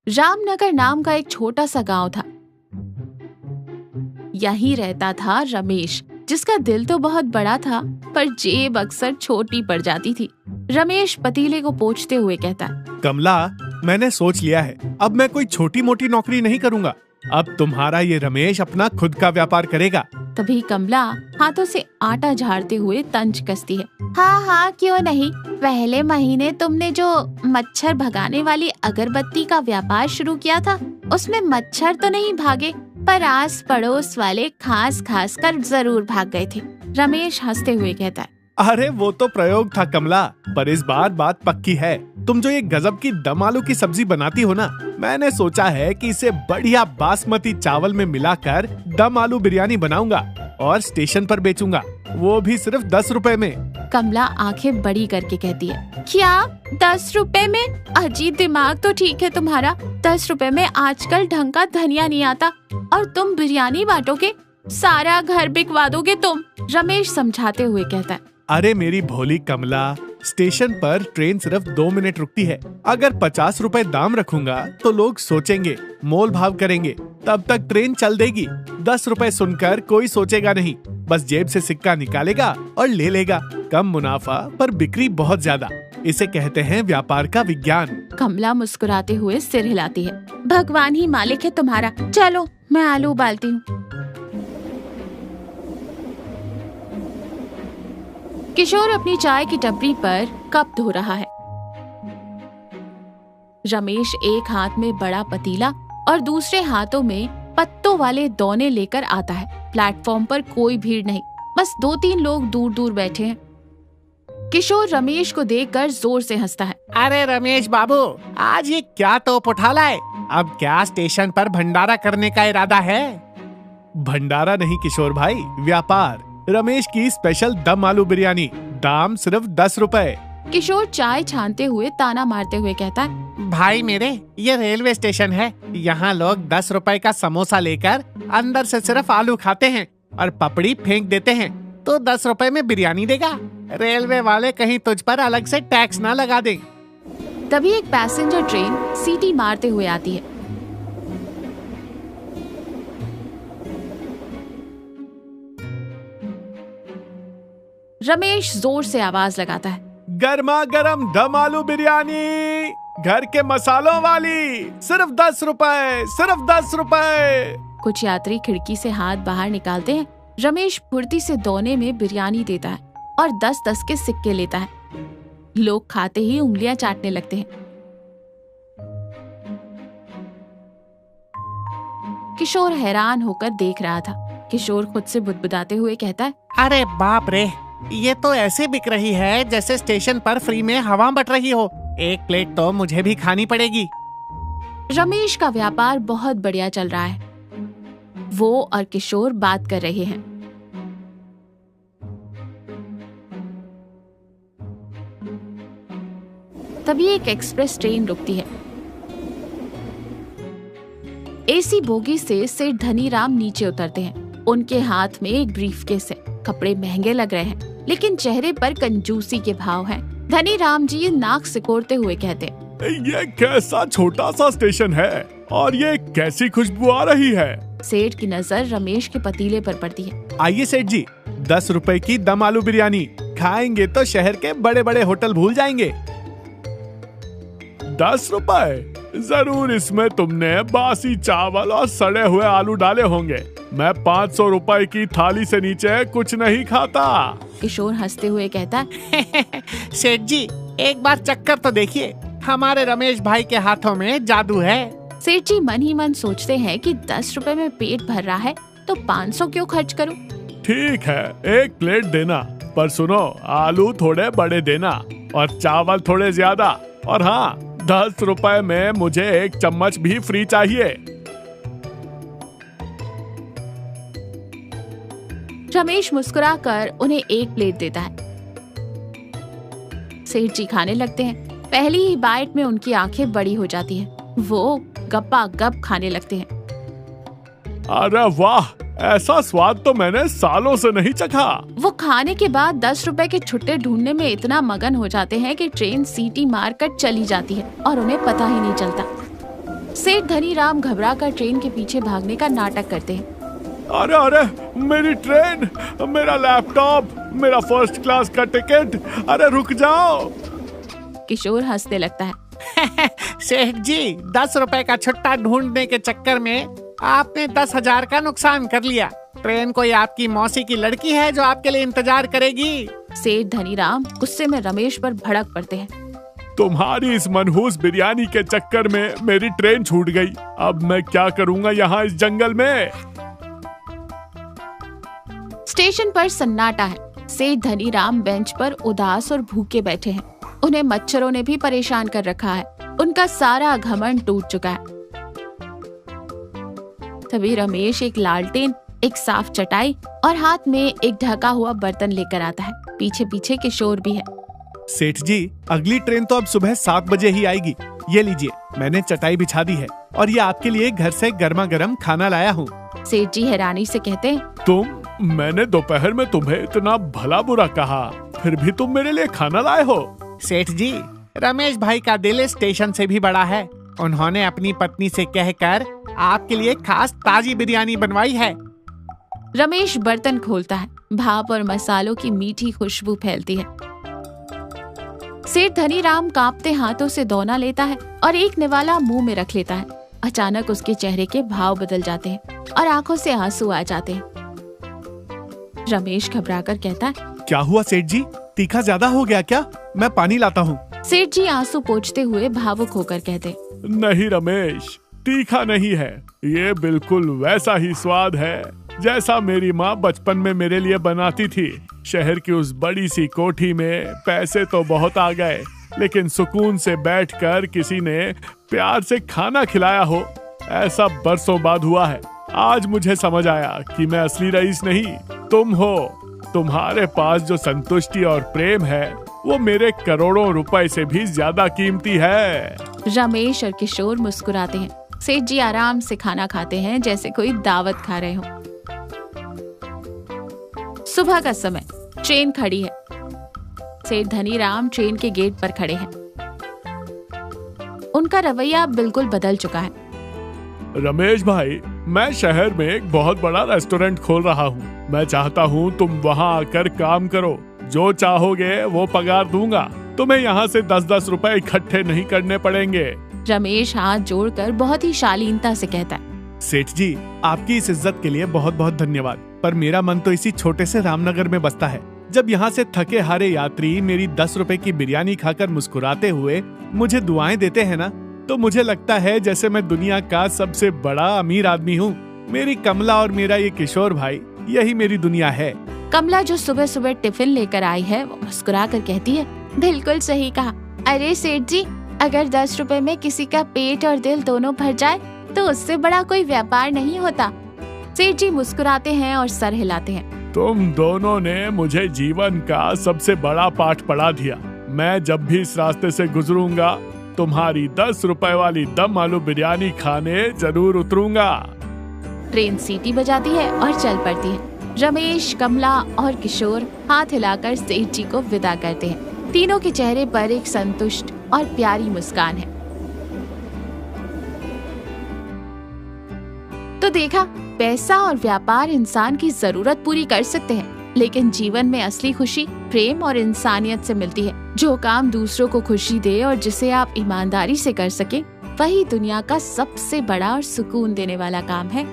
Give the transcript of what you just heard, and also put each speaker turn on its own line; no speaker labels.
रामनगर नाम का एक छोटा सा गांव था। यहीं रहता था रमेश, जिसका दिल तो बहुत बड़ा था पर जेब अक्सर छोटी पड़ जाती थी। रमेश पतीले को पोंछते हुए कहता,
कमला, मैंने सोच लिया है, अब मैं कोई छोटी मोटी नौकरी नहीं करूँगा। अब तुम्हारा ये रमेश अपना खुद का व्यापार करेगा।
तभी कमला हाथों से आटा झाड़ते हुए तंज कसती है। हाँ, क्यों नहीं। पहले महीने तुमने जो मच्छर भगाने वाली अगरबत्ती का व्यापार शुरू किया था, उसमें मच्छर तो नहीं भागे, पर आस पड़ोस वाले खास कर जरूर भाग गए थे। रमेश हंसते हुए कहता है,
अरे वो तो प्रयोग था कमला, पर इस बार बात पक्की है। तुम जो ये गजब की दम आलू की सब्जी बनाती हो ना, मैंने सोचा है कि इसे बढ़िया बासमती चावल में मिलाकर दम आलू बिरयानी बनाऊंगा और स्टेशन पर बेचूंगा, वो भी सिर्फ 10 रुपए में।
कमला आंखें बड़ी करके कहती है, क्या 10 रुपए में? अजीब दिमाग तो ठीक है तुम्हारा। 10 रुपए में आजकल ढंग का धनिया नहीं आता और तुम बिरयानी बांटोगे, सारा घर बिकवा दोगे तुम। रमेश समझाते हुए कहता है,
अरे मेरी भोली कमला, स्टेशन पर ट्रेन सिर्फ 2 मिनट रुकती है। अगर 50 रुपए दाम रखूंगा तो लोग सोचेंगे, मोल भाव करेंगे, तब तक ट्रेन चल देगी। 10 रुपए सुनकर कोई सोचेगा नहीं, बस जेब से सिक्का निकालेगा और ले लेगा। कम मुनाफा पर बिक्री बहुत ज्यादा, इसे कहते हैं व्यापार का विज्ञान।
कमला मुस्कुराते हुए सिर हिलाती है, भगवान ही मालिक है तुम्हारा। चलो मैं आलू उबालती हूँ। किशोर अपनी चाय की टपरी पर कप धो रहा है। रमेश एक हाथ में बड़ा पतीला और दूसरे हाथों में पत्तों वाले दोने लेकर आता है। प्लेटफॉर्म पर कोई भीड़ नहीं, बस 2-3 लोग दूर दूर बैठे हैं। किशोर रमेश को देखकर जोर से हंसता है।
अरे रमेश बाबू, आज ये क्या तोप उठा लाए? अब क्या स्टेशन पर भंडारा करने का इरादा है?
भंडारा नहीं किशोर भाई, व्यापार। रमेश की स्पेशल दम आलू बिरयानी, दाम सिर्फ 10 रुपए।
किशोर चाय छानते हुए ताना मारते हुए कहता है,
भाई मेरे, ये रेलवे स्टेशन है। यहाँ लोग 10 रुपए का समोसा लेकर अंदर से सिर्फ आलू खाते हैं और पपड़ी फेंक देते हैं, तो 10 रुपए में बिरयानी देगा? रेलवे वाले कहीं तुझ पर अलग से टैक्स ना लगा दें।
तभी एक पैसेंजर ट्रेन सीटी मारते हुए आती है। रमेश जोर से आवाज लगाता है,
गर्मा गर्म दम आलू बिरयानी, घर के मसालों वाली, सिर्फ 10 रुपए, सिर्फ 10 रुपए।
कुछ यात्री खिड़की से हाथ बाहर निकालते हैं। रमेश फुर्ती से दोने में बिरयानी देता है और 10-10 के सिक्के लेता है। लोग खाते ही उंगलियां चाटने लगते हैं। किशोर हैरान होकर देख रहा था। किशोर खुद से बुदबुदाते हुए कहता है,
अरे बाप रे, ये तो ऐसे बिक रही है जैसे स्टेशन पर फ्री में हवा बट रही हो। एक प्लेट तो मुझे भी खानी पड़ेगी।
रमेश का व्यापार बहुत बढ़िया चल रहा है। वो और किशोर बात कर रहे हैं। तभी एक एक्सप्रेस ट्रेन रुकती है। एसी बोगी से सेठ धनीराम नीचे उतरते हैं। उनके हाथ में एक ब्रीफकेस है। कपड़े महंगे लग रहे हैं, लेकिन चेहरे पर कंजूसी के भाव हैं। धनीराम जी नाक सिकोड़ते हुए कहते,
ये कैसा छोटा सा स्टेशन है और ये कैसी खुशबू आ रही है।
सेठ की नजर रमेश के पतीले पर पड़ती है।
आइए सेठ जी, 10 रुपए की दम आलू बिरयानी खाएंगे तो शहर के बड़े बड़े होटल भूल जाएंगे। 10 रुपए? जरूर इसमें तुमने बासी चावल और सड़े हुए आलू डाले होंगे। मैं 500 रुपए की थाली से नीचे कुछ नहीं खाता।
किशोर हंसते हुए कहता है,
सेठ जी, एक बार चक्कर तो देखिए, हमारे रमेश भाई के हाथों में जादू है।
सेठ जी मन ही मन सोचते हैं कि 10 रुपए में पेट भर रहा है तो 500 क्यों खर्च करूं?
ठीक है, 1 प्लेट देना, पर सुनो, आलू थोड़े बड़े देना और चावल थोड़े ज्यादा। और हाँ, 10 रुपए में मुझे 1 चम्मच भी फ्री चाहिए।
रमेश मुस्कुराकर उन्हें 1 प्लेट देता है। सेठ जी खाने लगते हैं। पहली ही बाइट में उनकी आंखें बड़ी हो जाती हैं। वो गप्पा गप खाने लगते हैं।
अरे वाह, ऐसा स्वाद तो मैंने सालों से नहीं चखा।
वो खाने के बाद 10 रुपए के छुट्टे ढूंढने में इतना मगन हो जाते हैं कि ट्रेन सीटी मारकर चली जाती है और उन्हें पता ही नहीं चलता। सेठ धनीराम घबराकर ट्रेन के पीछे भागने का नाटक करते हैं।
अरे अरे, मेरी ट्रेन, मेरा लैपटॉप, मेरा फर्स्ट क्लास का टिकट, अरे रुक जाओ।
किशोर हंसने लगता है।
सेठ जी, 10 रुपए का छुट्टा ढूंढने के चक्कर में आपने 10,000 का नुकसान कर लिया। ट्रेन कोई आपकी मौसी की लड़की है जो आपके लिए इंतजार करेगी।
सेठ धनीराम गुस्से में रमेश पर भड़क पड़ते हैं।
तुम्हारी इस मनहूस बिरयानी के चक्कर में मेरी ट्रेन छूट गई। अब मैं क्या करूंगा यहाँ इस जंगल में।
स्टेशन पर सन्नाटा है। सेठ धनीराम बेंच पर उदास और भूखे बैठे हैं। उन्हें मच्छरों ने भी परेशान कर रखा है। उनका सारा घमंड टूट चुका है। तभी रमेश एक लालटेन, एक साफ चटाई और हाथ में एक ढका हुआ बर्तन लेकर आता है। पीछे पीछे किशोर भी है।
सेठ जी, अगली ट्रेन तो अब सुबह 7 बजे ही आएगी। ये लीजिए, मैंने चटाई बिछा दी है और ये आपके लिए घर से गर्मा गर्म खाना लाया हूँ।
सेठ जी हैरानी से कहते हैं,
मैंने दोपहर में तुम्हें इतना भला बुरा कहा, फिर भी तुम मेरे लिए खाना लाए हो।
सेठ जी, रमेश भाई का दिल स्टेशन से भी बड़ा है। उन्होंने अपनी पत्नी से कहकर आपके लिए खास ताजी बिरयानी बनवाई है।
रमेश बर्तन खोलता है। भाप और मसालों की मीठी खुशबू फैलती है। सेठ धनीराम कांपते हाथों से दोना लेता है और एक निवाला मुंह में रख लेता है। अचानक उसके चेहरे के भाव बदल जाते हैं और आंखों से आंसू आ जाते हैं। रमेश घबराकर कहता है,
क्या हुआ सेठ जी, तीखा ज्यादा हो गया क्या? मैं पानी लाता हूँ।
सेठ जी आंसू पोंछते हुए भावुक होकर कहते,
नहीं रमेश, तीखा नहीं है। ये बिल्कुल वैसा ही स्वाद है जैसा मेरी माँ बचपन में मेरे लिए बनाती थी। शहर की उस बड़ी सी कोठी में पैसे तो बहुत आ गए, लेकिन सुकून से बैठकर किसी ने प्यार से खाना खिलाया हो, ऐसा बरसों बाद हुआ है। आज मुझे समझ आया कि मैं असली रईस नहीं, तुम हो। तुम्हारे पास जो संतुष्टि और प्रेम है वो मेरे करोड़ों रुपए से भी ज्यादा कीमती है।
रमेश और किशोर मुस्कुराते हैं। सेठ जी आराम से खाना खाते हैं जैसे कोई दावत खा रहे हो। सुबह का समय, ट्रेन खड़ी है। सेठ धनीराम ट्रेन के गेट पर खड़े हैं। उनका रवैया बिल्कुल बदल चुका है।
रमेश भाई, मैं शहर में एक बहुत बड़ा रेस्टोरेंट खोल रहा हूँ। मैं चाहता हूँ तुम वहाँ आकर काम करो। जो चाहोगे वो पगार दूंगा। तुम्हें यहाँ से 10-10 रुपए इकट्ठे नहीं करने पड़ेंगे।
रमेश हाथ जोड़कर बहुत ही शालीनता से कहता है,
सेठ जी, आपकी इस इज्जत के लिए बहुत बहुत धन्यवाद, पर मेरा मन तो इसी छोटे से रामनगर में बसता है। जब यहाँ से थके हारे यात्री मेरी 10 रुपए की बिरयानी खाकर मुस्कुराते हुए मुझे दुआएं देते हैं ना, तो मुझे लगता है जैसे मैं दुनिया का सबसे बड़ा अमीर आदमी हूँ। मेरी कमला और मेरा ये किशोर भाई, यही मेरी दुनिया है।
कमला जो सुबह सुबह टिफिन लेकर आई है, वो मुस्कुरा कर कहती है, बिल्कुल सही कहा। अरे सेठ जी, अगर 10 रुपए में किसी का पेट और दिल दोनों भर जाए तो उससे बड़ा कोई व्यापार नहीं होता। सेठ जी मुस्कुराते हैं और सर हिलाते हैं।
तुम दोनों ने मुझे जीवन का सबसे बड़ा पाठ पढ़ा दिया। मैं जब भी इस रास्ते से गुजरूंगा तुम्हारी 10 रुपए वाली दम आलू बिरयानी खाने जरूर उतरूंगा।
ट्रेन सीटी बजाती है और चल पड़ती है। रमेश, कमला और किशोर हाथ हिलाकर सेठ जी को विदा करते हैं। तीनों के चेहरे पर एक संतुष्ट और प्यारी मुस्कान है। तो देखा, पैसा और व्यापार इंसान की जरूरत पूरी कर सकते हैं, लेकिन जीवन में असली खुशी प्रेम और इंसानियत से मिलती है। जो काम दूसरों को खुशी दे और जिसे आप ईमानदारी से कर सके, वही दुनिया का सबसे बड़ा और सुकून देने वाला काम है।